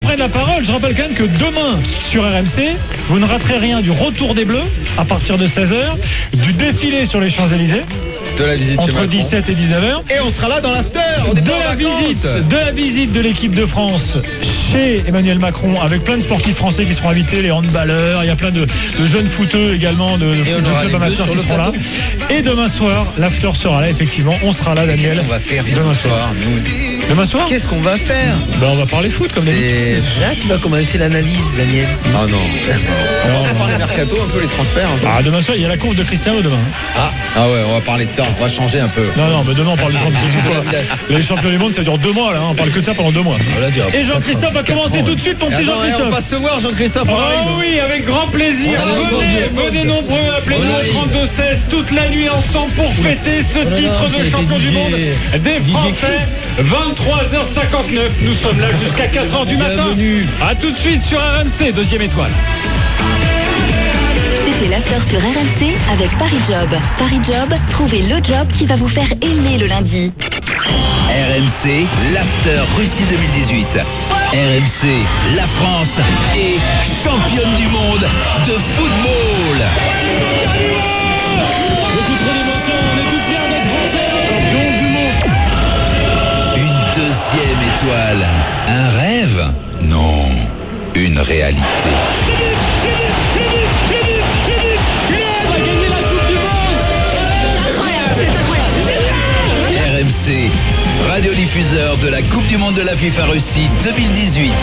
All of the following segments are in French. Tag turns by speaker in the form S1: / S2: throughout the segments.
S1: prennent la parole, je rappelle quand même que demain sur RMC, vous ne raterez rien du retour des Bleus à partir de 16h, du défilé sur les Champs-Élysées
S2: de la visite
S1: entre 17 et 19h,
S2: et on sera là dans l'after.
S1: de la visite de l'équipe de France chez Emmanuel Macron, avec plein de sportifs français qui seront invités, les handballeurs, il y a plein de jeunes footeux également de clubs amateurs qui seront là. Et demain soir, l'after sera là, effectivement, on sera là, Daniel.
S2: On va faire
S1: demain soir. Demain soir,
S2: qu'est-ce qu'on va faire?
S1: On va parler foot comme d'habitude.
S2: Là, tu vas commencer l'analyse, Daniel. Ah non. On va parler mercato, un peu les transferts.
S1: Demain soir, il y a la conf de Cristiano demain.
S2: Ah ouais, on va parler de ça, on va changer un peu.
S1: Non, mais demain on parle de les champions du monde, ça dure 2 mois là, on parle que de ça pendant 2 mois. Et Jean-Christophe va commencer tout de suite, ton petit Jean-Christophe.
S2: On va se voir, Jean-Christophe.
S1: Oui, avec grand plaisir. Venez nombreux, appelez-nous au 32-16 toute la nuit ensemble pour fêter ce titre de champion du monde des Français. 23h59, nous sommes là jusqu'à 4h du matin. A tout de suite sur RMC, deuxième étoile.
S3: C'était l'after sur RMC avec Paris Job. Paris Job, trouvez le job qui va vous faire aimer le lundi.
S4: RMC, l'after Russie 2018. RMC, la France est championne du monde de football.
S1: Beaucoup trop d'émotions, on est tous fiers d'être Français, champion du monde.
S4: Une deuxième étoile. Un rêve? Non, une réalité. RMC, radiodiffuseur de la Coupe du Monde de la FIFA Russie 2018.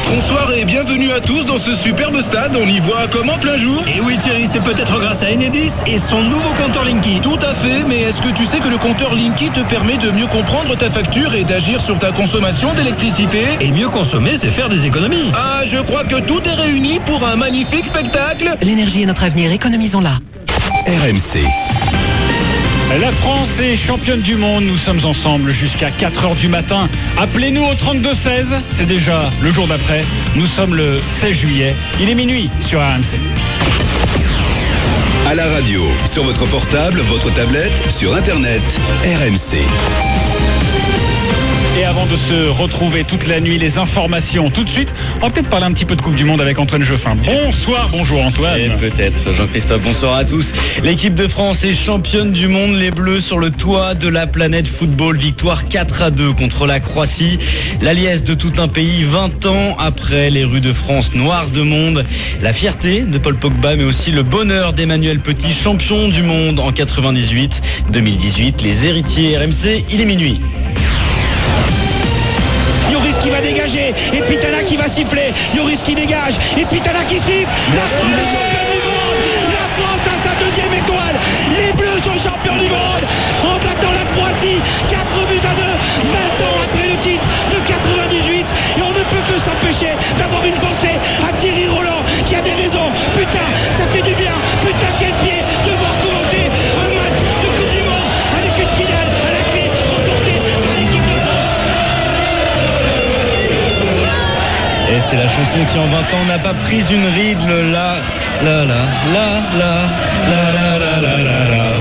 S5: Bonsoir et bienvenue à tous dans ce superbe stade, on y voit comme en plein jour. Et oui Thierry, c'est peut-être grâce à Enedis et son nouveau compteur Linky. Tout à fait, mais est-ce que tu sais que le compteur Linky te permet de mieux comprendre ta facture et d'agir sur ta consommation d'électricité? Et mieux consommer, c'est faire des économies. Ah, je crois que tout est réuni pour un magnifique spectacle.
S6: L'énergie est notre avenir, économisons-la.
S4: RMC.
S1: La France est championne du monde, nous sommes ensemble jusqu'à 4h du matin. Appelez-nous au 32-16, c'est déjà le jour d'après. Nous sommes le 16 juillet, il est minuit sur RMC.
S4: À la radio, sur votre portable, votre tablette, sur Internet, RMC.
S1: Et avant de se retrouver toute la nuit, les informations tout de suite, on va peut-être parler un petit peu de Coupe du Monde avec Antoine Jeuffin. Bonsoir, bonjour Antoine.
S7: Et peut-être Jean-Christophe, bonsoir à tous. L'équipe de France est championne du monde, les Bleus sur le toit de la planète football, victoire 4-2 contre la Croatie. La liesse de tout un pays, 20 ans après les rues de France noires de monde. La fierté de Paul Pogba, mais aussi le bonheur d'Emmanuel Petit, champion du monde en 98, 2018. Les héritiers RMC, il est minuit.
S5: Lloris qui va dégager, et Pitana qui va siffler. Lloris qui dégage, et Pitana qui siffle. La France est championne du monde. La France a sa deuxième étoile. Les Bleus sont champions du monde en battant la Croatie 4-2, 20 ans après le titre de 98. Et on ne peut que s'empêcher d'avoir une pensée à Thierry Roland qui a des raisons. Putain, ça fait du bien. Putain, quel pied de voir commenter un match de Coupe du Monde avec une finale à la clé remportée par l'équipe de France.
S7: Et c'est la chanson qui en 20 ans n'a pas pris une ride, le la la la la la la la la la la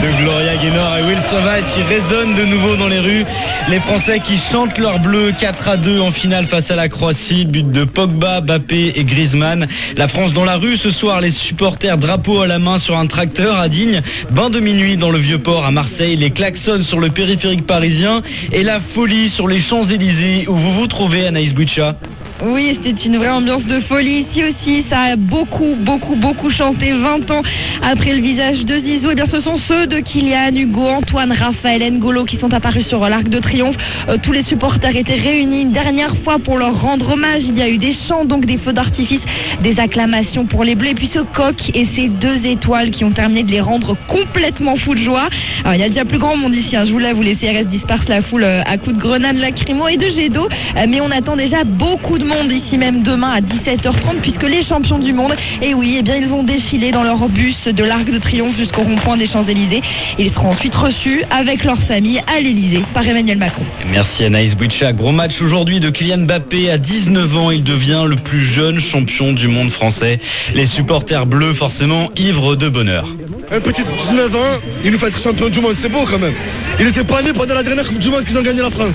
S7: de Gloria Gaynor et Will Sauvage qui résonnent de nouveau dans les rues. Les Français qui chantent leur bleu 4-2 en finale face à la Croatie, but de Pogba, Mbappé et Griezmann. La France dans la rue ce soir, les supporters drapeau à la main sur un tracteur à Digne, bain de minuit dans le Vieux-Port à Marseille, les klaxons sur le périphérique parisien et la folie sur les Champs-Élysées où vous vous trouvez, Anaïs Boucha.
S8: Oui, c'est une vraie ambiance de folie. Ici aussi, ça a beaucoup chanté 20 ans après le visage de Zizou. Eh bien, ce sont ceux de Kylian, Hugo, Antoine, Raphaël, N'Golo qui sont apparus sur l'Arc de Triomphe. Tous les supporters étaient réunis une dernière fois pour leur rendre hommage. Il y a eu des chants, donc des feux d'artifice, des acclamations pour les Bleus. Et puis ce coq et ces 2 étoiles qui ont terminé de les rendre complètement fous de joie. Alors, il y a déjà plus grand monde ici. Je vous l'avoue, les CRS dispersent la foule à coups de grenades lacrymo et de jets d'eau. Mais on attend déjà beaucoup de monde ici même demain à 17h30 puisque les champions du monde, et oui, eh bien ils vont défiler dans leur bus de l'Arc de Triomphe jusqu'au rond-point des Champs-Élysées. Ils seront ensuite reçus avec leurs familles à l'Élysée par Emmanuel Macron.
S7: Merci Anaïs Bouicha. Gros match aujourd'hui de Kylian Mbappé. À 19 ans, il devient le plus jeune champion du monde français. Les supporters bleus, forcément, ivres de bonheur.
S9: Un petit 19 ans, il nous fait être champion du monde, c'est beau quand même. Il était pas né pendant la dernière Coupe du Monde qu'ils ont gagné la France.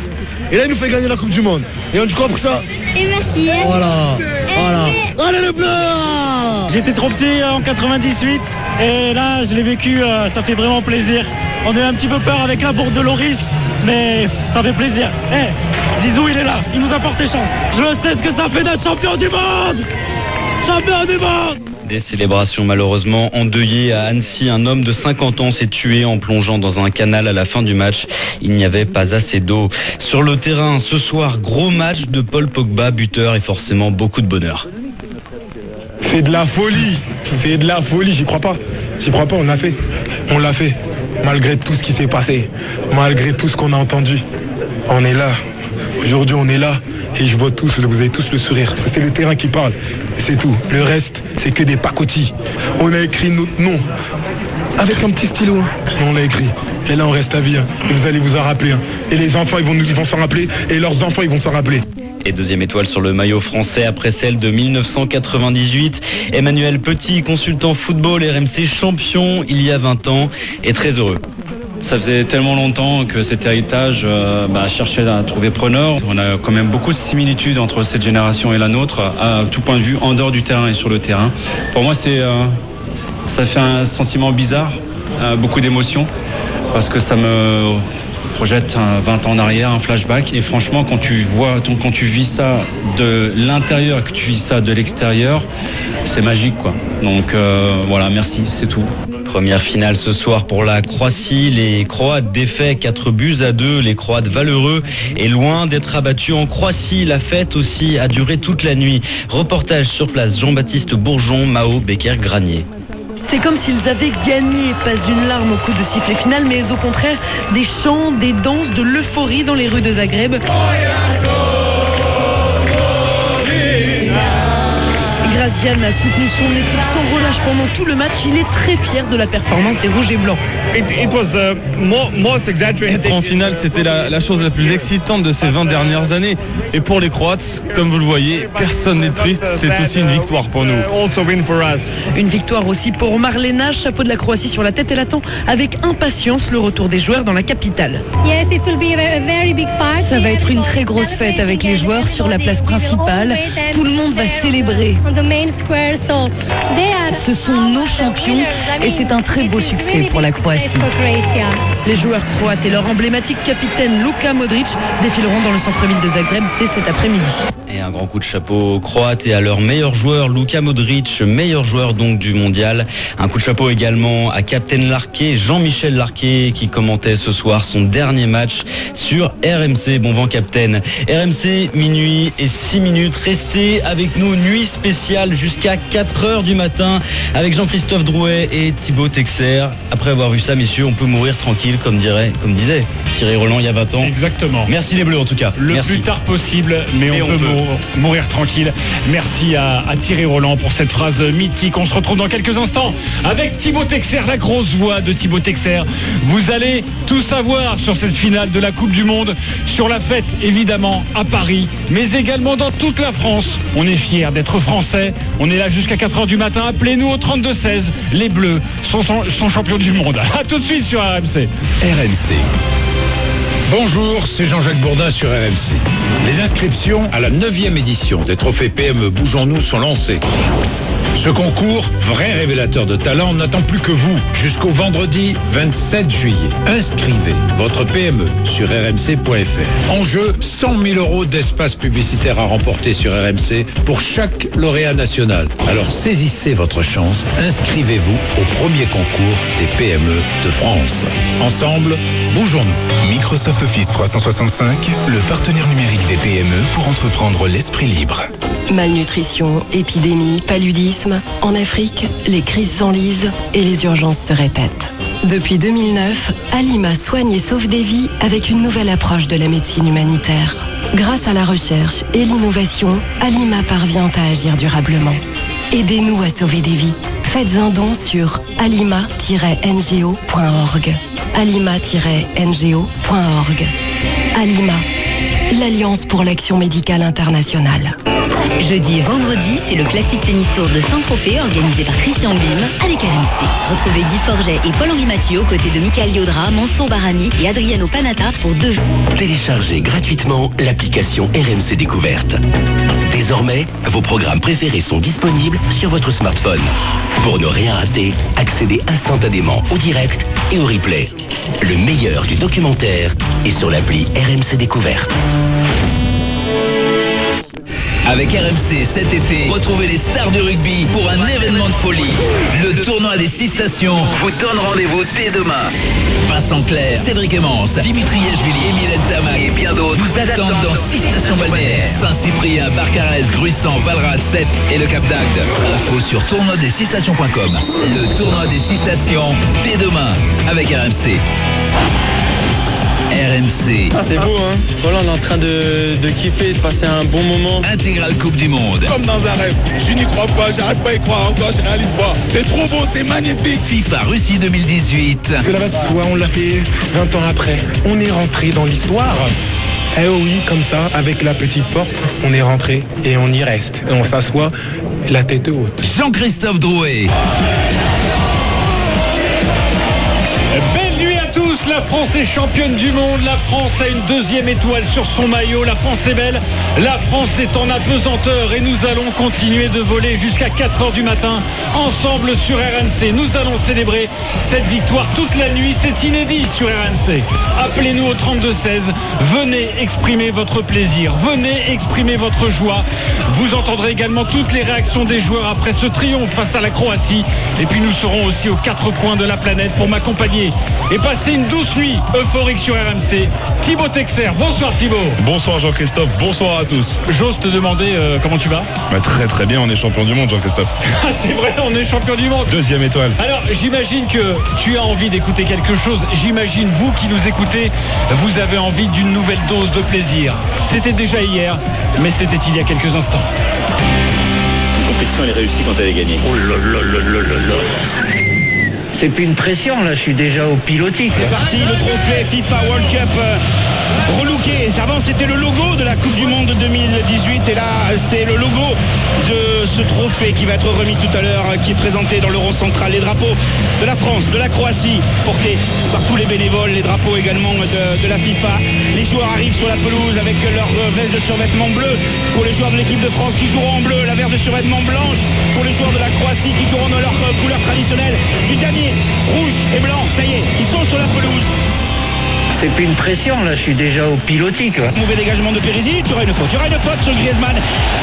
S9: Et là, il nous fait gagner la Coupe du Monde. Et on dit quoi pour ça?
S10: Et merci.
S9: Voilà. Allez le bleu!
S1: J'étais trop petit en 98 et là je l'ai vécu, ça fait vraiment plaisir. On a eu un petit peu peur avec la bourde de Loris, mais ça fait plaisir. Zizou il est là, il nous a porté chance. Je sais ce que ça fait d'être champion du monde! Champion du monde!
S7: Des célébrations malheureusement endeuillées à Annecy. Un homme de 50 ans s'est tué en plongeant dans un canal à la fin du match. Il n'y avait pas assez d'eau. Sur le terrain, ce soir, gros match de Paul Pogba, buteur et forcément beaucoup de bonheur.
S9: C'est de la folie, j'y crois pas, on l'a fait, malgré tout ce qui s'est passé, malgré tout ce qu'on a entendu, on est là, aujourd'hui on est là, et je vois tous, vous avez tous le sourire, c'est le terrain qui parle, c'est tout, le reste c'est que des pacotis, on a écrit notre nom, avec un petit stylo, on l'a écrit, et là on reste à vie, et vous allez vous en rappeler, et les enfants ils vont s'en rappeler, et leurs enfants ils vont s'en rappeler.
S7: Et deuxième étoile sur le maillot français après celle de 1998. Emmanuel Petit, consultant football, RMC champion il y a 20 ans, est très heureux.
S1: Ça faisait tellement longtemps que cet héritage cherchait à trouver preneur. On a quand même beaucoup de similitudes entre cette génération et la nôtre, à tout point de vue, en dehors du terrain et sur le terrain. Pour moi, ça fait un sentiment bizarre, beaucoup d'émotions, parce que ça me projette 20 ans en arrière, un flashback, et franchement quand tu vis ça de l'intérieur et que tu vis ça de l'extérieur, c'est magique quoi. Donc voilà, merci, c'est tout.
S7: Première finale ce soir pour la Croatie. Les Croates défaits 4-2. Les Croates valeureux et loin d'être abattus en Croatie. La fête aussi a duré toute la nuit. Reportage sur place, Jean-Baptiste Bourgeon, Mao Becker-Granier.
S11: C'est comme s'ils avaient gagné, pas une larme au coup de sifflet final, mais au contraire des chants, des danses, de l'euphorie dans les rues de Zagreb. Grazian a soutenu son équipe sans relâche pendant tout le match. Il est très fier de la performance des Rouges et Blancs.
S12: En finale, c'était la chose la plus excitante de ces 20 dernières années. Et pour les Croates, comme vous le voyez, personne n'est triste. C'est aussi une victoire pour nous.
S11: Une victoire aussi pour Marlena, chapeau de la Croatie sur la tête. Elle attend avec impatience le retour des joueurs dans la capitale.
S8: Ça va être une très grosse fête avec les joueurs sur la place principale. Tout le monde va célébrer. Ce sont nos champions et c'est un très beau succès pour la Croatie.
S11: Les joueurs croates et leur emblématique capitaine Luka Modric défileront dans le centre-ville de Zagreb dès cet après-midi.
S7: Et un grand coup de chapeau aux Croates et à leur meilleur joueur, Luka Modric, meilleur joueur donc du mondial. Un coup de chapeau également à Captain Larquet, Jean-Michel Larquet, qui commentait ce soir son dernier match sur RMC. Bon vent Captain. RMC, minuit et 6 minutes. Restez avec nous, nuit spéciale jusqu'à 4h du matin avec Jean-Christophe Drouet et Thibaut Texer. Après avoir vu ça, messieurs, on peut mourir tranquille, comme disait Thierry Roland il y a 20 ans.
S1: Exactement.
S7: Merci les Bleus en tout cas.
S1: Le plus tard possible, mais on peut mourir tranquille. Merci à Thierry Roland pour cette phrase mythique. On se retrouve dans quelques instants avec Thibaut Texer, la grosse voix de Thibaut Texer. Vous allez tout savoir sur cette finale de la Coupe du Monde, sur la fête évidemment à Paris, mais également dans toute la France. On est fiers d'être français. On est là jusqu'à 4h du matin. Appelez-nous au 32-16. Les Bleus sont champions du monde. A tout de suite sur RMC.
S4: RMC. Bonjour, c'est Jean-Jacques Bourdin sur RMC. Les inscriptions à la 9e édition des trophées PME Bougeons-nous sont lancées. Ce concours, vrai révélateur de talent, n'attend plus que vous jusqu'au vendredi 27 juillet. Inscrivez votre PME sur rmc.fr. En jeu, 100 000 € d'espace publicitaire à remporter sur RMC pour chaque lauréat national. Alors saisissez votre chance, inscrivez-vous au premier concours des PME de France. Ensemble, bougeons-nous.
S13: Microsoft Office 365, le partenaire numérique des PME pour entreprendre l'esprit libre.
S6: Malnutrition, épidémie, paludisme. En Afrique, les crises s'enlisent et les urgences se répètent. Depuis 2009, Alima soigne et sauve des vies avec une nouvelle approche de la médecine humanitaire. Grâce à la recherche et l'innovation, Alima parvient à agir durablement. Aidez-nous à sauver des vies. Faites un don sur alima-ngo.org. alima-ngo.org. Alima, l'Alliance pour l'action médicale internationale.
S3: Jeudi et vendredi, c'est le classique tennis tour de Saint-Tropez organisé par Christian Bim avec RMC. Retrouvez Guy Forget et Paul-Henri Mathieu aux côtés de Michael Yodra, Mansour Barani et Adriano Panata pour 2 jours.
S10: Téléchargez gratuitement l'application RMC Découverte. Désormais, vos programmes préférés sont disponibles sur votre smartphone. Pour ne rien rater, accédez instantanément au direct et au replay. Le meilleur du documentaire est sur l'appli RMC Découverte. Avec RMC cet été, retrouvez les stars du rugby pour un événement de folie. Le tournoi des 6 stations vous donne rendez-vous dès demain. Vincent Clerc, Cédric Emmons, Dimitri Yachvili, Émile Tamac et bien d'autres vous attendent dans 6 stations balnéaires. Saint-Cyprien, Barcarès, Gruissant, Valras, Sète et le Cap d'Agde. Info sur tournoi-des6stations.com. Le tournoi des 6 stations dès demain avec RMC. RMC.
S12: Ah, c'est beau, hein. Voilà, on est en train de kiffer, de passer un bon moment.
S10: Intégrale Coupe du Monde.
S9: Comme dans un rêve. Je n'y crois pas, j'arrête pas à y croire encore, je réalise pas. C'est trop beau, c'est magnifique.
S10: FIFA Russie 2018.
S9: Que la base soit, on l'a fait 20 ans après. On est rentré dans l'histoire. Eh oui, comme ça, avec la petite porte, on est rentré et on y reste. Et on s'assoit la tête haute.
S10: Jean-Christophe Drouet.
S1: Belle nuit à tous, la France est championne du monde, la France a une 2e étoile sur son maillot, la France est belle, la France est en apesanteur et nous allons continuer de voler jusqu'à 4h du matin ensemble sur RMC. Nous allons célébrer cette victoire toute la nuit, c'est inédit sur RMC. Appelez-nous au 32-16, venez exprimer votre plaisir, venez exprimer votre joie. Vous entendrez également toutes les réactions des joueurs après ce triomphe face à la Croatie. Et puis nous serons aussi aux 4 coins de la planète pour m'accompagner et passer une douce nuit euphorique sur RMC. Thibaut Texer, bonsoir Thibaut.
S12: Bonsoir Jean-Christophe, bonsoir à tous.
S1: J'ose te demander comment tu vas?
S12: Très très bien, on est champion du monde Jean-Christophe.
S1: C'est vrai, on est champion du monde.
S12: 2e étoile.
S1: Alors j'imagine que tu as envie d'écouter quelque chose. J'imagine vous qui nous écoutez, vous avez envie d'une nouvelle dose de plaisir. C'était déjà hier, mais c'était il y a quelques instants.
S14: Une compétition elle est réussie quand elle est gagnée.
S15: Oh là là là là là là. C'est plus une pression là, je suis déjà au pilotis.
S5: C'est parti, le trophée FIFA World Cup relooké. Avant c'était le logo de la Coupe du Monde 2018 et là c'est le logo de ce trophée qui va être remis tout à l'heure, qui est présenté dans l'Euro Central. Les drapeaux de la France, de la Croatie, portés par tous les bénévoles, les drapeaux également de la FIFA. Les joueurs arrivent sur la pelouse avec leur veste de survêtement bleu pour les joueurs de l'équipe de France qui joueront en bleu, la veste de survêtement blanche pour les joueurs de la Croatie qui joueront dans leur couleur traditionnelle du damier, rouge et blanc. Ça y est, ils sont sur la pelouse.
S15: C'est plus une pression là, je suis déjà au pilotis quoi.
S5: Mauvais dégagement de Perisic, il y aura une faute sur Griezmann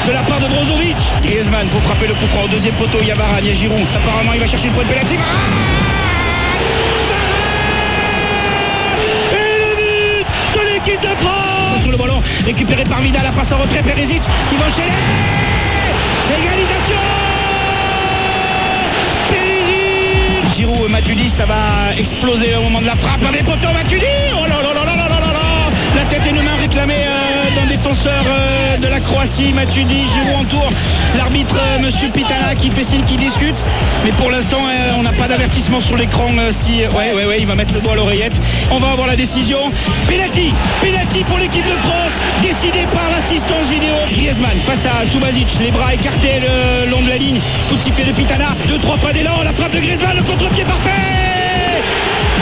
S5: de la part de Brozovic. Griezmann pour frapper le coup franc au 2e poteau, il y a Varane, il y a Giroud. Apparemment il va chercher le point de pénalty. Et le but de l'équipe de France. Sur le ballon récupéré par Vidal, la passe en retrait, Perisic qui va enchaîner. Égalisation. Giroud, Matuidi, ça va exploser au moment de la frappe. Avec poteau, Matuidi. Oh là là là là là là là. La tête et une main réclamée d'un défenseur de la Croatie. Matuidi, Giroud en tour. L'arbitre, monsieur Pitana, qui fait signe qu'il discute. Mais pour l'instant, on n'a pas d'avertissement sur l'écran. Ouais, il va mettre le doigt à l'oreillette. On va avoir la décision. Penalty pour l'équipe de France, décidé par l'assistance vidéo. Griezmann face à Subasic, les bras écartés le long de la ligne. Coup de sifflet de Pitana, 2-3 pas d'élan, la frappe de Griezmann, le contre-pied parfait.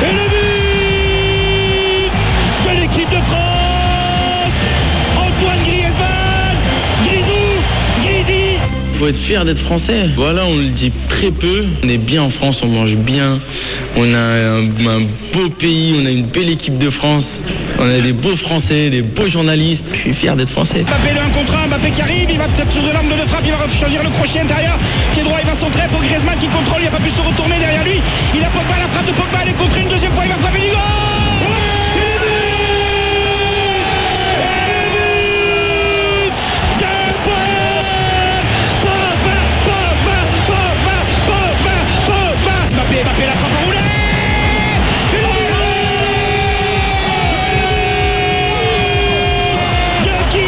S5: Et le but de l'équipe de France, Antoine Griezmann, Grisy.
S16: Il faut être fier d'être français. Voilà, on le dit très peu. On est bien en France, on mange bien. On a un beau pays, on a une belle équipe de France. On a des beaux Français, des beaux journalistes. Je suis fier d'être français.
S5: Mbappé le 1 contre 1, Mbappé qui arrive, il va peut-être sur l'angle de frappe, il va choisir le crochet intérieur. Pied droit, il va centrer pour Griezmann qui contrôle, il n'a pas pu se retourner derrière lui. Il a Pogba, la frappe de Pogba, elle est contrée une deuxième fois, il va frapper du goal. Mbappé la frappe en roulette. De qui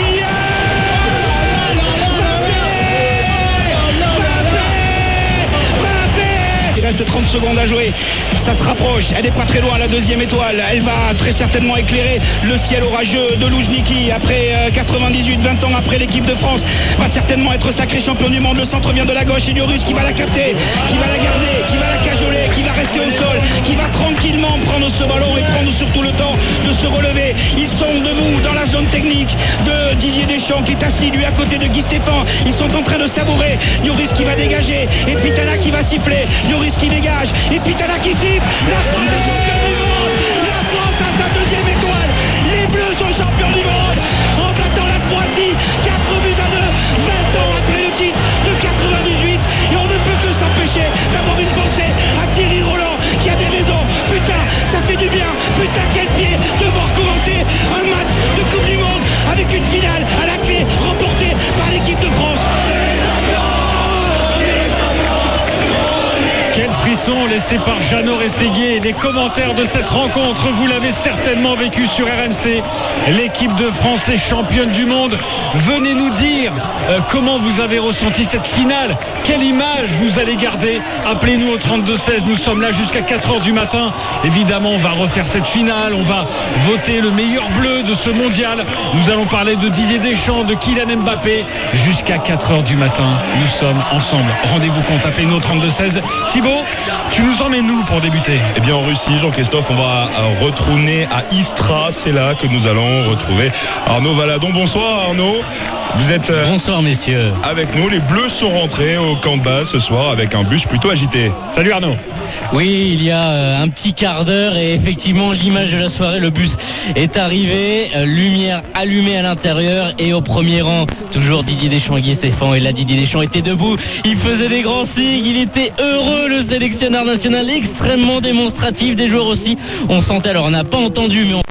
S5: secondes à jouer. Ça se rapproche, elle n'est pas très loin, la deuxième étoile. Elle va très certainement éclairer le ciel orageux de Loujniki. Après 98, 20 ans après, l'équipe de France va certainement être sacré champion du monde. Le centre vient de la gauche et du Russe qui va la capter, qui va la garder, qui va la cajoler, qui va rester au sol, qui va tranquillement prendre ce ballon et prendre surtout le temps de se relever. Ils sont debout dans la zone technique de Didier Deschamps qui est assis lui à côté de Guy Stéphane. Ils sont en train de savourer. Lloris qui va dégager et Pitana qui va siffler. Lloris qui dégage et Pitana qui siffle. La France est championne du monde. La France a sa deuxième étoile. Les Bleus sont champions du monde en battant la Croatie 4 buts à 2, 20 ans après le titre de 98. Et on ne peut que s'empêcher d'avoir une pensée à Thierry Roland qui a des raisons. Putain, ça fait du bien. Putain, quel pied de voir commenter un match de Coupe du Monde avec une finale à la clé remportée par l'équipe de France.
S1: Quel frisson laissé par Jeannot Rességuier. Les commentaires de cette rencontre, vous l'avez certainement vécu sur RMC. L'équipe de France est championne du monde. Venez nous dire comment vous avez ressenti cette finale. Quelle image vous allez garder. Appelez-nous au 32-16. Nous sommes là jusqu'à 4h du matin. Évidemment, on va refaire cette finale. On va voter le meilleur bleu de ce mondial. Nous allons parler de Didier Deschamps, de Kylian Mbappé. Jusqu'à 4h du matin, nous sommes ensemble. Rendez-vous compte. Appelez-nous au 32-16. Thibaut, tu nous emmènes où pour débuter?
S17: Eh bien en Russie, Jean-Christophe, on va retourner à Istra. C'est là que nous allons retrouver Arnaud Valadon. Bonsoir Arnaud. Vous êtes
S18: bonsoir messieurs.
S17: Avec nous. Les Bleus sont rentrés au camp de base ce soir avec un bus plutôt agité.
S1: Salut Arnaud.
S18: Oui, il y a un petit quart d'heure et effectivement l'image de la soirée, le bus est arrivé, lumière allumée à l'intérieur et au premier rang, toujours Didier Deschamps et Guy Stéphane. Et là Didier Deschamps était debout, il faisait des grands signes, il était heureux, le sélectionneur national extrêmement démonstratif, des joueurs aussi. On sentait, alors on n'a pas entendu mais on